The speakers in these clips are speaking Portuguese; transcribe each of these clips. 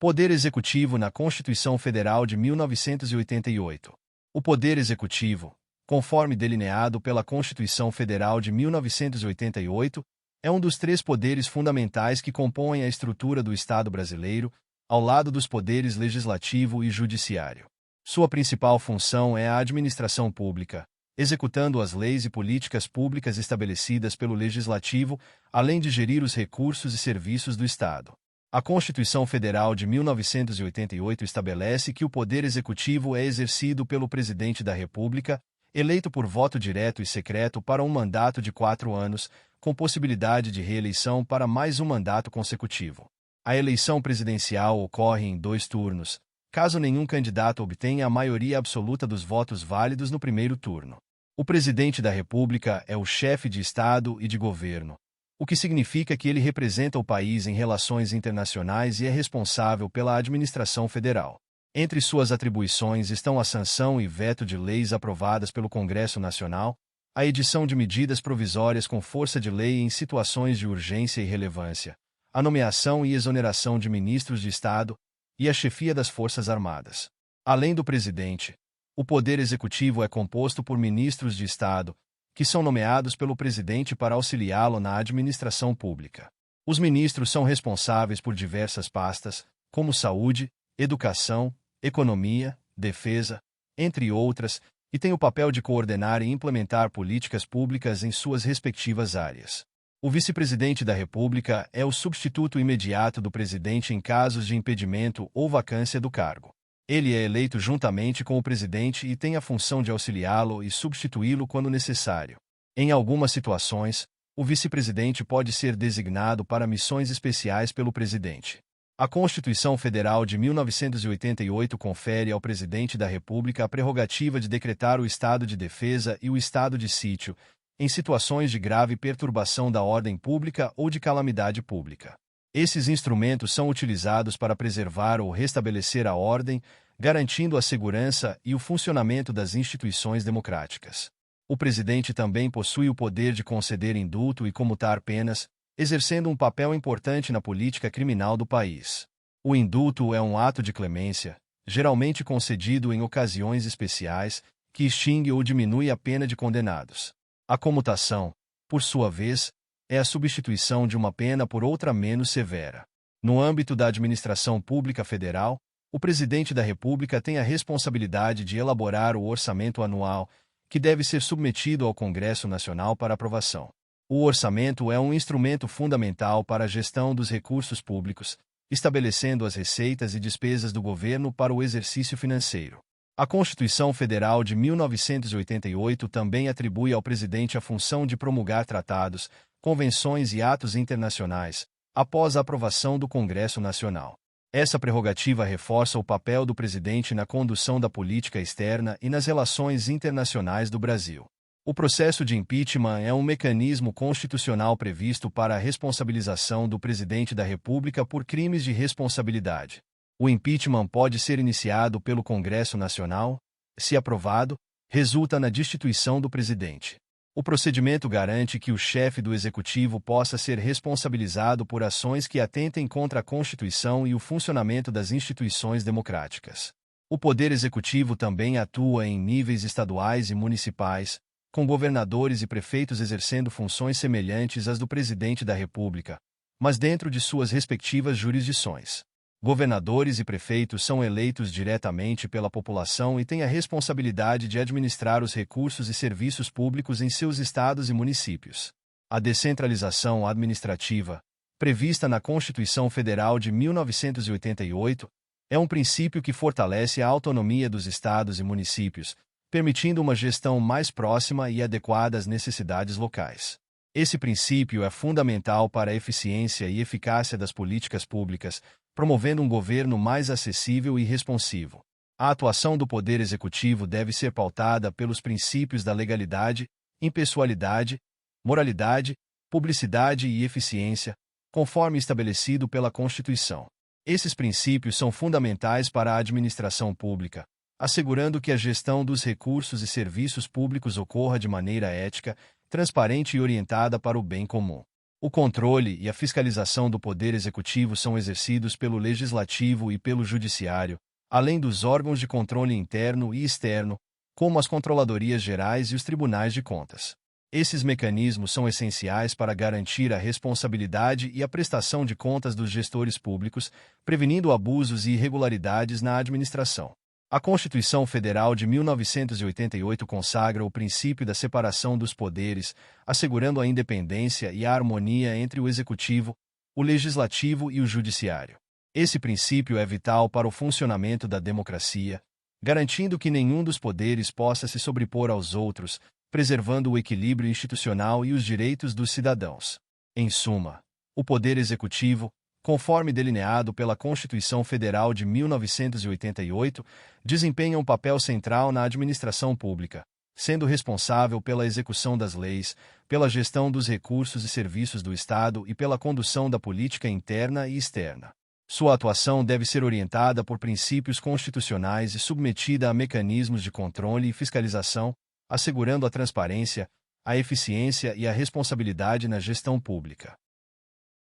Poder Executivo na Constituição Federal de 1988. O Poder Executivo, conforme delineado pela Constituição Federal de 1988, é um dos três poderes fundamentais que compõem a estrutura do Estado brasileiro, ao lado dos poderes legislativo e judiciário. Sua principal função é a administração pública, executando as leis e políticas públicas estabelecidas pelo Legislativo, além de gerir os recursos e serviços do Estado. A Constituição Federal de 1988 estabelece que o Poder Executivo é exercido pelo Presidente da República, eleito por voto direto e secreto para um mandato de 4 anos, com possibilidade de reeleição para mais um mandato consecutivo. A eleição presidencial ocorre em 2 turnos, caso nenhum candidato obtenha a maioria absoluta dos votos válidos no primeiro turno. O Presidente da República é o chefe de Estado e de governo, o que significa que ele representa o país em relações internacionais e é responsável pela administração federal. Entre suas atribuições estão a sanção e veto de leis aprovadas pelo Congresso Nacional, a edição de medidas provisórias com força de lei em situações de urgência e relevância, a nomeação e exoneração de ministros de Estado e a chefia das Forças Armadas. Além do presidente, o Poder Executivo é composto por ministros de Estado, que são nomeados pelo presidente para auxiliá-lo na administração pública. Os ministros são responsáveis por diversas pastas, como saúde, educação, economia, defesa, entre outras, e têm o papel de coordenar e implementar políticas públicas em suas respectivas áreas. O vice-presidente da República é o substituto imediato do presidente em casos de impedimento ou vacância do cargo. Ele é eleito juntamente com o presidente e tem a função de auxiliá-lo e substituí-lo quando necessário. Em algumas situações, o vice-presidente pode ser designado para missões especiais pelo presidente. A Constituição Federal de 1988 confere ao presidente da República a prerrogativa de decretar o estado de defesa e o estado de sítio, em situações de grave perturbação da ordem pública ou de calamidade pública. Esses instrumentos são utilizados para preservar ou restabelecer a ordem, garantindo a segurança e o funcionamento das instituições democráticas. O presidente também possui o poder de conceder indulto e comutar penas, exercendo um papel importante na política criminal do país. O indulto é um ato de clemência, geralmente concedido em ocasiões especiais, que extingue ou diminui a pena de condenados. A comutação, por sua vez, é a substituição de uma pena por outra menos severa. No âmbito da administração pública federal, o presidente da República tem a responsabilidade de elaborar o orçamento anual, que deve ser submetido ao Congresso Nacional para aprovação. O orçamento é um instrumento fundamental para a gestão dos recursos públicos, estabelecendo as receitas e despesas do governo para o exercício financeiro. A Constituição Federal de 1988 também atribui ao presidente a função de promulgar tratados, convenções e atos internacionais, após a aprovação do Congresso Nacional. Essa prerrogativa reforça o papel do presidente na condução da política externa e nas relações internacionais do Brasil. O processo de impeachment é um mecanismo constitucional previsto para a responsabilização do presidente da República por crimes de responsabilidade. O impeachment pode ser iniciado pelo Congresso Nacional. Se aprovado, resulta na destituição do presidente. O procedimento garante que o chefe do Executivo possa ser responsabilizado por ações que atentem contra a Constituição e o funcionamento das instituições democráticas. O Poder Executivo também atua em níveis estaduais e municipais, com governadores e prefeitos exercendo funções semelhantes às do Presidente da República, mas dentro de suas respectivas jurisdições. Governadores e prefeitos são eleitos diretamente pela população e têm a responsabilidade de administrar os recursos e serviços públicos em seus estados e municípios. A descentralização administrativa, prevista na Constituição Federal de 1988, é um princípio que fortalece a autonomia dos estados e municípios, permitindo uma gestão mais próxima e adequada às necessidades locais. Esse princípio é fundamental para a eficiência e eficácia das políticas públicas, promovendo um governo mais acessível e responsivo. A atuação do Poder Executivo deve ser pautada pelos princípios da legalidade, impessoalidade, moralidade, publicidade e eficiência, conforme estabelecido pela Constituição. Esses princípios são fundamentais para a administração pública, assegurando que a gestão dos recursos e serviços públicos ocorra de maneira ética, transparente e orientada para o bem comum. O controle e a fiscalização do poder executivo são exercidos pelo legislativo e pelo judiciário, além dos órgãos de controle interno e externo, como as controladorias gerais e os tribunais de contas. Esses mecanismos são essenciais para garantir a responsabilidade e a prestação de contas dos gestores públicos, prevenindo abusos e irregularidades na administração. A Constituição Federal de 1988 consagra o princípio da separação dos poderes, assegurando a independência e a harmonia entre o Executivo, o Legislativo e o Judiciário. Esse princípio é vital para o funcionamento da democracia, garantindo que nenhum dos poderes possa se sobrepor aos outros, preservando o equilíbrio institucional e os direitos dos cidadãos. Em suma, o Poder Executivo, conforme delineado pela Constituição Federal de 1988, desempenha um papel central na administração pública, sendo responsável pela execução das leis, pela gestão dos recursos e serviços do Estado e pela condução da política interna e externa. Sua atuação deve ser orientada por princípios constitucionais e submetida a mecanismos de controle e fiscalização, assegurando a transparência, a eficiência e a responsabilidade na gestão pública.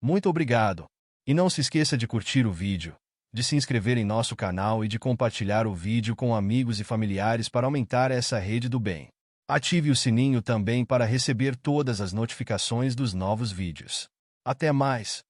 Muito obrigado! E não se esqueça de curtir o vídeo, de se inscrever em nosso canal e de compartilhar o vídeo com amigos e familiares para aumentar essa rede do bem. Ative o sininho também para receber todas as notificações dos novos vídeos. Até mais!